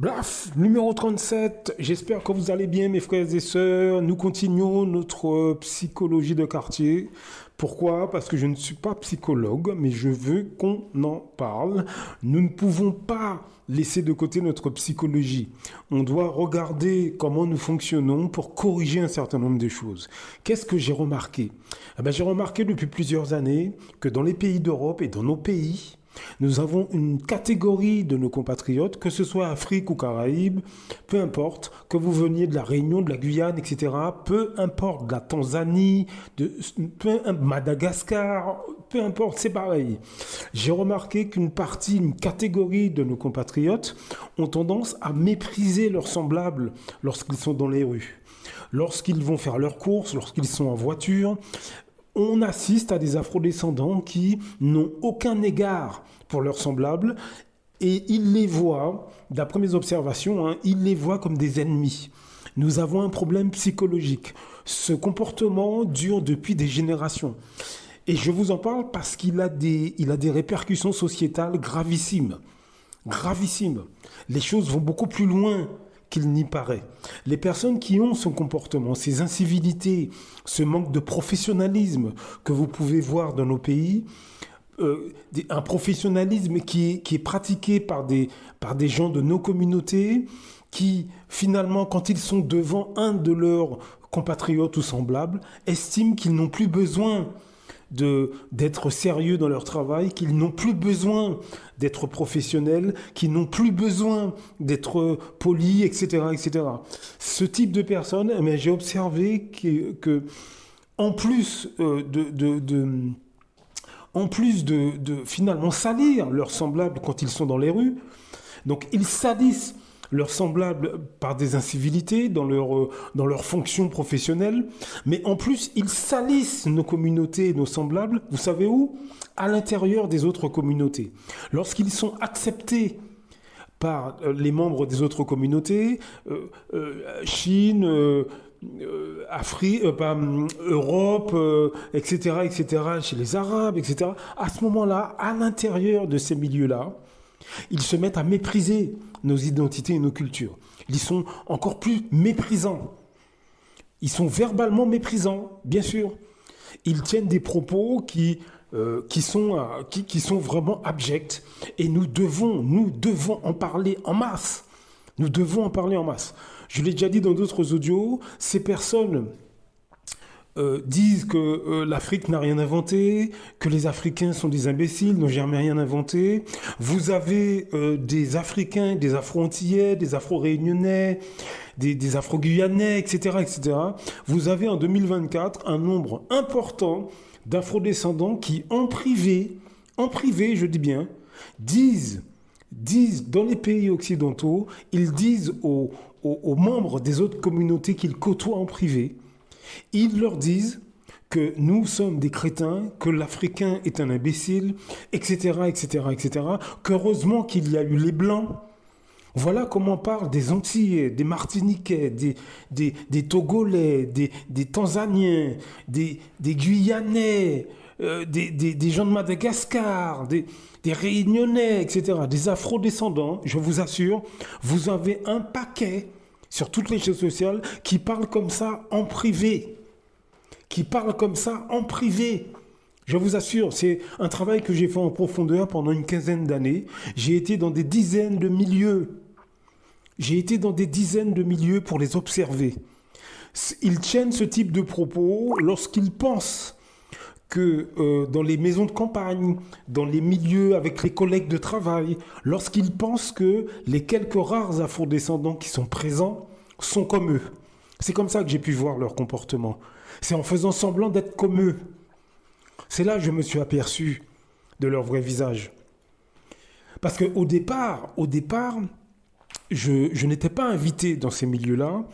Blaf, numéro 37. J'espère que vous allez bien, mes frères et sœurs. Nous continuons notre psychologie de quartier. Pourquoi? Parce que je ne suis pas psychologue, mais je veux qu'on en parle. Nous ne pouvons pas laisser de côté notre psychologie. On doit regarder comment nous fonctionnons pour corriger un certain nombre de choses. Qu'est-ce que j'ai remarqué? J'ai remarqué depuis plusieurs années que dans les pays d'Europe et dans nos pays, nous avons une catégorie de nos compatriotes, que ce soit Afrique ou Caraïbes, peu importe, que vous veniez de la Réunion, de la Guyane, etc., peu importe, de la Tanzanie, Madagascar, peu importe, c'est pareil. J'ai remarqué une catégorie de nos compatriotes ont tendance à mépriser leurs semblables lorsqu'ils sont dans les rues. Lorsqu'ils vont faire leurs courses, lorsqu'ils sont en voiture, on assiste à des afrodescendants qui n'ont aucun égard pour leurs semblables et ils les voient, d'après mes observations, ils les voient comme des ennemis. Nous avons un problème psychologique. Ce comportement dure depuis des générations. Et je vous en parle parce qu'il a des répercussions sociétales gravissimes. Gravissimes. Les choses vont beaucoup plus loin qu'il n'y paraît. Les personnes qui ont ce comportement, ces incivilités, ce manque de professionnalisme que vous pouvez voir dans nos pays, un professionnalisme qui est pratiqué par des gens de nos communautés qui, finalement, quand ils sont devant un de leurs compatriotes ou semblables, estiment qu'ils n'ont plus besoin d'être sérieux dans leur travail, qu'ils n'ont plus besoin d'être professionnels, qu'ils n'ont plus besoin d'être polis, etc., etc. Ce type de personnes, j'ai observé que en plus de finalement salir leurs semblables quand ils sont dans les rues, donc ils salissent leurs semblables par des incivilités dans leur fonction professionnelle, mais en plus, ils salissent nos communautés et nos semblables, vous savez où? À l'intérieur des autres communautés. Lorsqu'ils sont acceptés par les membres des autres communautés, Chine, Afrique, Europe, etc., etc., chez les Arabes, etc., à ce moment-là, à l'intérieur de ces milieux-là, ils se mettent à mépriser nos identités et nos cultures. Ils sont encore plus méprisants. Ils sont verbalement méprisants, bien sûr. Ils tiennent des propos qui sont vraiment abjects. Et nous devons en parler en masse. Nous devons en parler en masse. Je l'ai déjà dit dans d'autres audios, ces personnes disent que l'Afrique n'a rien inventé, que les Africains sont des imbéciles, n'ont jamais rien inventé. Vous avez des Africains, des Afro-Antillais, des Afro-Réunionnais, des Afro-Guyanais, etc., etc. Vous avez en 2024 un nombre important d'Afro-descendants qui, en privé, je dis bien, disent dans les pays occidentaux, ils disent aux membres des autres communautés qu'ils côtoient en privé, ils leur disent que nous sommes des crétins, que l'Africain est un imbécile, etc., etc., etc., qu'heureusement qu'il y a eu les Blancs. Voilà comment on parle des Antillais, des Martiniquais, des Togolais, des Tanzaniens, des Guyanais, des gens de Madagascar, des Réunionnais, etc., des Afro-descendants. Je vous assure, vous avez un paquet sur toutes les chaînes sociales qui parlent comme ça en privé. Je vous assure, c'est un travail que j'ai fait en profondeur pendant une quinzaine d'années. J'ai été dans des dizaines de milieux. Pour les observer. Ils tiennent ce type de propos lorsqu'ils pensent que dans les maisons de campagne, dans les milieux avec les collègues de travail, lorsqu'ils pensent que les quelques rares afro-descendants qui sont présents sont comme eux. C'est comme ça que j'ai pu voir leur comportement. C'est en faisant semblant d'être comme eux. C'est là que je me suis aperçu de leur vrai visage. Parce qu'au départ, je n'étais pas invité dans ces milieux-là,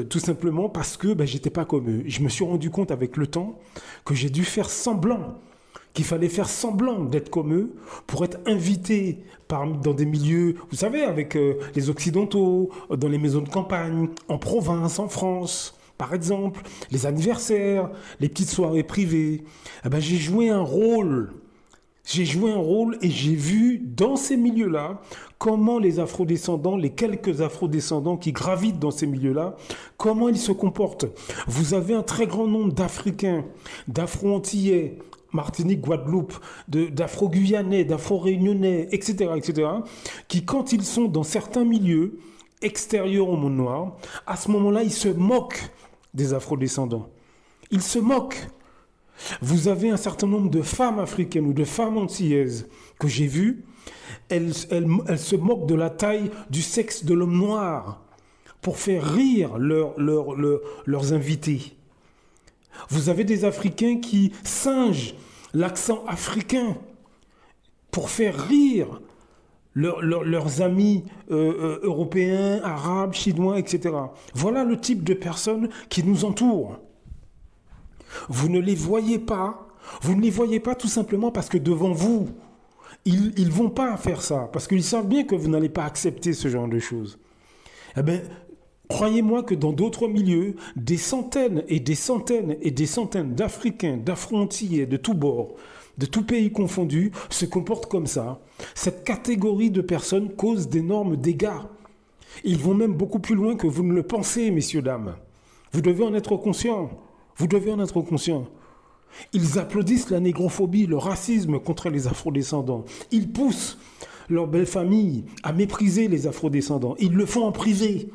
tout simplement parce que j'étais pas comme eux. Je me suis rendu compte avec le temps que j'ai dû faire semblant, qu'il fallait faire semblant d'être comme eux pour être invité dans des milieux, vous savez, avec les Occidentaux, dans les maisons de campagne, en province, en France, par exemple, les anniversaires, les petites soirées privées. J'ai joué un rôle J'ai joué un rôle et j'ai vu dans ces milieux-là comment les afrodescendants, les quelques afrodescendants qui gravitent dans ces milieux-là, comment ils se comportent. Vous avez un très grand nombre d'Africains, d'Afro-Antillais, Martinique, Guadeloupe, d'Afro-Guyanais, d'Afro-Réunionnais, etc., qui quand ils sont dans certains milieux extérieurs au monde noir, à ce moment-là, ils se moquent des afrodescendants. Ils se moquent. Vous avez un certain nombre de femmes africaines ou de femmes antillaises que j'ai vues, elles se moquent de la taille du sexe de l'homme noir pour faire rire leurs invités. Vous avez des Africains qui singent l'accent africain pour faire rire leurs amis européens, arabes, chinois, etc. Voilà le type de personnes qui nous entourent. Vous ne les voyez pas. Vous ne les voyez pas tout simplement parce que devant vous, ils ne vont pas faire ça. Parce qu'ils savent bien que vous n'allez pas accepter ce genre de choses. Eh bien, croyez-moi que dans d'autres milieux, des centaines et des centaines et des centaines d'Africains, d'Afro-Antillais, de tous bords, de tous pays confondus, se comportent comme ça. Cette catégorie de personnes cause d'énormes dégâts. Ils vont même beaucoup plus loin que vous ne le pensez, messieurs, dames. Vous devez en être conscients. Vous devez en être conscient. Ils applaudissent la négrophobie, le racisme contre les afrodescendants. Ils poussent leurs belles familles à mépriser les afrodescendants. Ils le font en privé.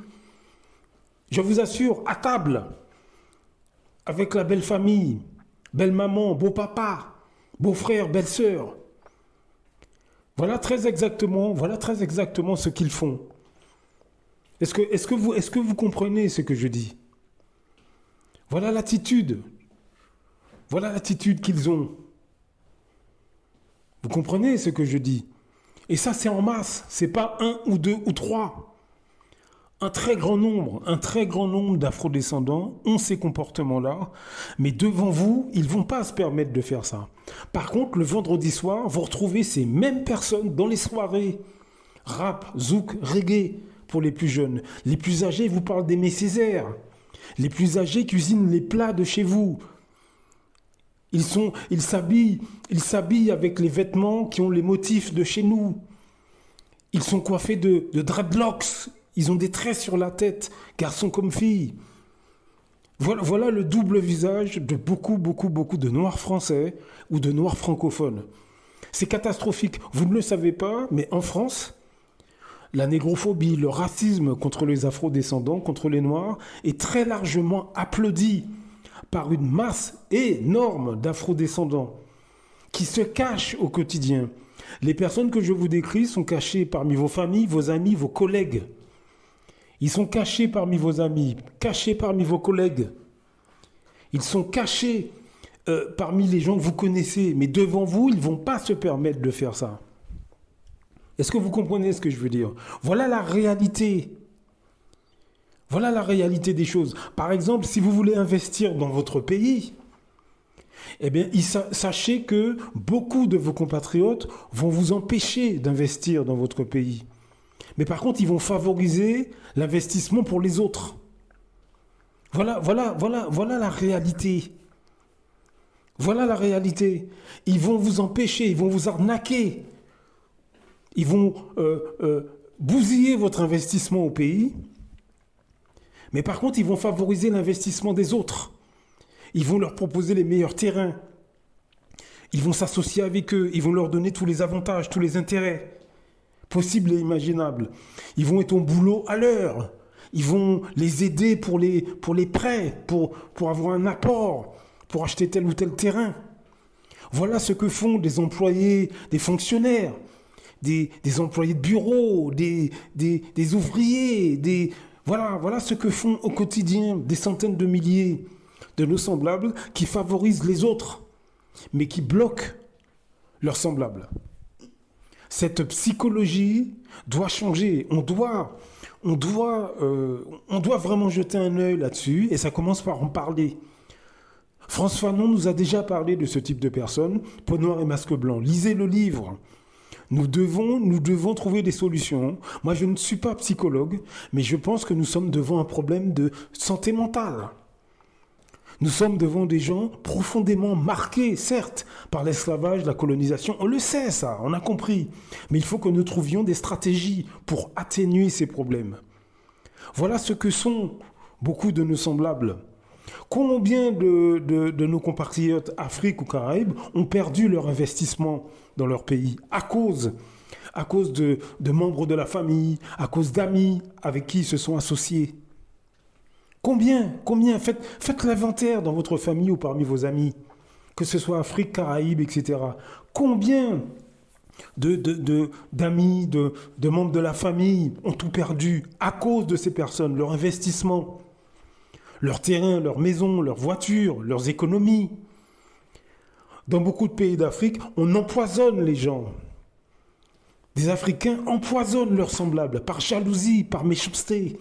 Je vous assure, à table, avec la belle famille, belle maman, beau papa, beau frère, belle sœur. Voilà très exactement ce qu'ils font. Est-ce que vous comprenez ce que je dis ? Voilà l'attitude. Voilà l'attitude qu'ils ont. Vous comprenez ce que je dis? Et ça, c'est en masse. C'est pas un ou deux ou trois. Un très grand nombre d'afrodescendants ont ces comportements-là. Mais devant vous, ils ne vont pas se permettre de faire ça. Par contre, le vendredi soir, vous retrouvez ces mêmes personnes dans les soirées. Rap, zouk, reggae pour les plus jeunes. Les plus âgés vous parlent d'Aimé Césaire. Les plus âgés cuisinent les plats de chez vous. Ils s'habillent avec les vêtements qui ont les motifs de chez nous. Ils sont coiffés de dreadlocks. Ils ont des traits sur la tête, garçons comme filles. Voilà le double visage de beaucoup de Noirs français ou de Noirs francophones. C'est catastrophique. Vous ne le savez pas, mais en France, la négrophobie, le racisme contre les afrodescendants, contre les Noirs, est très largement applaudi par une masse énorme d'afrodescendants qui se cachent au quotidien. Les personnes que je vous décris sont cachées parmi vos familles, vos amis, vos collègues. Ils sont cachés parmi vos amis, cachés parmi vos collègues. Ils sont cachés parmi les gens que vous connaissez, mais devant vous, ils ne vont pas se permettre de faire ça. Est-ce que vous comprenez ce que je veux dire? Voilà la réalité. Voilà la réalité des choses. Par exemple, si vous voulez investir dans votre pays, eh bien, sachez que beaucoup de vos compatriotes vont vous empêcher d'investir dans votre pays. Mais par contre, ils vont favoriser l'investissement pour les autres. Voilà la réalité. Voilà la réalité. Ils vont vous empêcher, ils vont vous arnaquer. Ils vont bousiller votre investissement au pays. Mais par contre, ils vont favoriser l'investissement des autres. Ils vont leur proposer les meilleurs terrains. Ils vont s'associer avec eux. Ils vont leur donner tous les avantages, tous les intérêts possibles et imaginables. Ils vont être au boulot à l'heure. Ils vont les aider pour les prêts, pour avoir un apport, pour acheter tel ou tel terrain. Voilà ce que font des employés, des fonctionnaires, des employés de bureau, des ouvriers, Voilà ce que font au quotidien des centaines de milliers de nos semblables qui favorisent les autres, mais qui bloquent leurs semblables. Cette psychologie doit changer. On doit vraiment jeter un œil là-dessus, et ça commence par en parler. François Fanon nous a déjà parlé de ce type de personnes, peau noire et masque blanc. Lisez le livre. Nous devons trouver des solutions. Moi, je ne suis pas psychologue, mais je pense que nous sommes devant un problème de santé mentale. Nous sommes devant des gens profondément marqués, certes, par l'esclavage, la colonisation. On le sait, ça, on a compris. Mais il faut que nous trouvions des stratégies pour atténuer ces problèmes. Voilà ce que sont beaucoup de nos semblables. Combien de nos compatriotes Afrique ou Caraïbes ont perdu leur investissement dans leur pays à cause de membres de la famille, à cause d'amis avec qui ils se sont associés? Combien faites l'inventaire dans votre famille ou parmi vos amis, que ce soit Afrique, Caraïbes, etc. Combien d'amis, de membres de la famille ont tout perdu à cause de ces personnes, leur investissement, leur terrain, leur maison, leur voiture, leurs économies? Dans beaucoup de pays d'Afrique, on empoisonne les gens. Des Africains empoisonnent leurs semblables par jalousie, par méchanceté.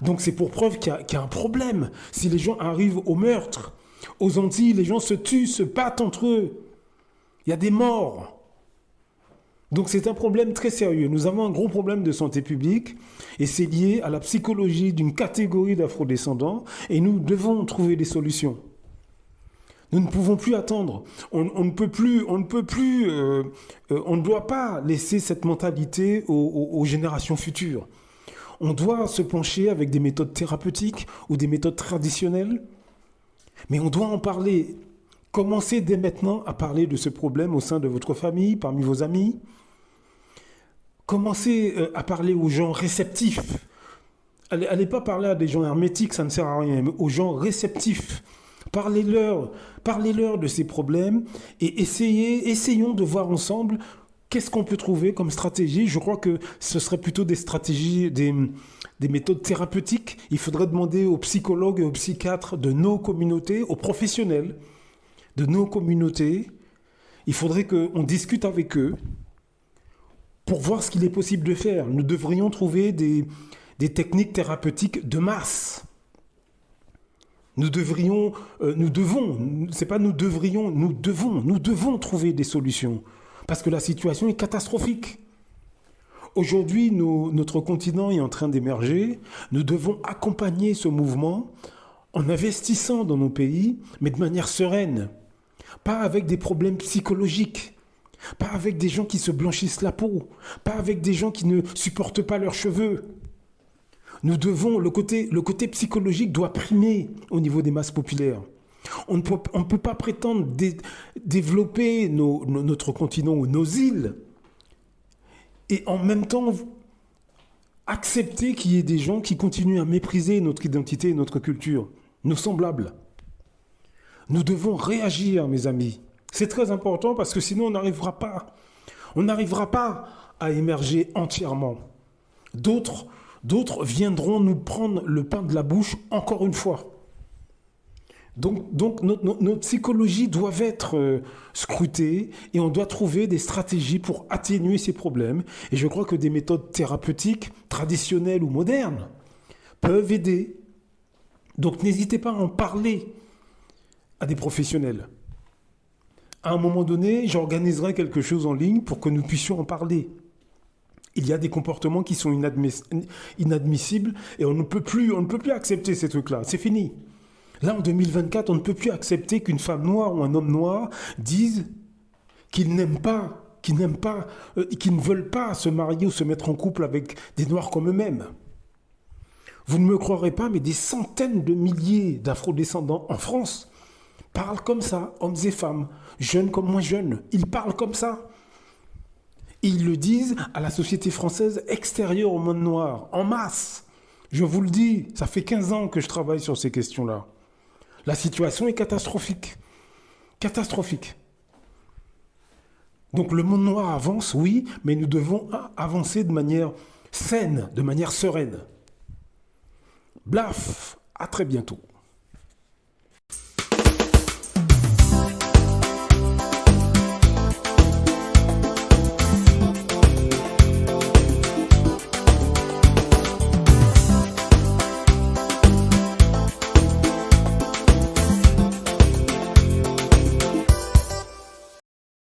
Donc c'est pour preuve qu'il y a un problème. Si les gens arrivent au meurtre, aux Antilles, les gens se tuent, se battent entre eux. Il y a des morts. Donc c'est un problème très sérieux. Nous avons un gros problème de santé publique et c'est lié à la psychologie d'une catégorie d'afrodescendants et nous devons trouver des solutions. Nous ne pouvons plus attendre. On ne doit pas laisser cette mentalité aux générations futures. On doit se pencher avec des méthodes thérapeutiques ou des méthodes traditionnelles, mais on doit en parler. Commencez dès maintenant à parler de ce problème au sein de votre famille, parmi vos amis. Commencez à parler aux gens réceptifs. Allez pas parler à des gens hermétiques, ça ne sert à rien, mais aux gens réceptifs. Parlez-leur de ces problèmes et essayons de voir ensemble qu'est-ce qu'on peut trouver comme stratégie. Je crois que ce serait plutôt des stratégies, des méthodes thérapeutiques. Il faudrait demander aux psychologues et aux psychiatres de nos communautés, aux professionnels de nos communautés. Il faudrait qu'on discute avec eux pour voir ce qu'il est possible de faire. Nous devrions trouver des techniques thérapeutiques de masse. Nous devons trouver des solutions. Parce que la situation est catastrophique. Aujourd'hui, notre continent est en train d'émerger. Nous devons accompagner ce mouvement en investissant dans nos pays, mais de manière sereine. Pas avec des problèmes psychologiques. Pas avec des gens qui se blanchissent la peau. Pas avec des gens qui ne supportent pas leurs cheveux. Le côté psychologique doit primer au niveau des masses populaires. On ne peut pas prétendre développer notre continent ou nos îles et en même temps accepter qu'il y ait des gens qui continuent à mépriser notre identité et notre culture, nos semblables. Nous devons réagir, mes amis. C'est très important parce que sinon on n'arrivera pas à émerger entièrement. D'autres viendront nous prendre le pain de la bouche encore une fois. Donc notre psychologie doit être scrutée et on doit trouver des stratégies pour atténuer ces problèmes. Et je crois que des méthodes thérapeutiques, traditionnelles ou modernes, peuvent aider. Donc n'hésitez pas à en parler à des professionnels. À un moment donné, j'organiserai quelque chose en ligne pour que nous puissions en parler. Il y a des comportements qui sont inadmissibles et on ne peut plus accepter ces trucs-là. C'est fini. Là, en 2024, on ne peut plus accepter qu'une femme noire ou un homme noir dise qu'ils ne veulent pas se marier ou se mettre en couple avec des noirs comme eux-mêmes. Vous ne me croirez pas, mais des centaines de milliers d'afrodescendants en France parlent comme ça, hommes et femmes, jeunes comme moins jeunes. Ils parlent comme ça. Et ils le disent à la société française extérieure au monde noir, en masse. Je vous le dis, ça fait 15 ans que je travaille sur ces questions-là. La situation est catastrophique. Catastrophique. Donc le monde noir avance, oui, mais nous devons avancer de manière saine, de manière sereine. Blaf, à très bientôt.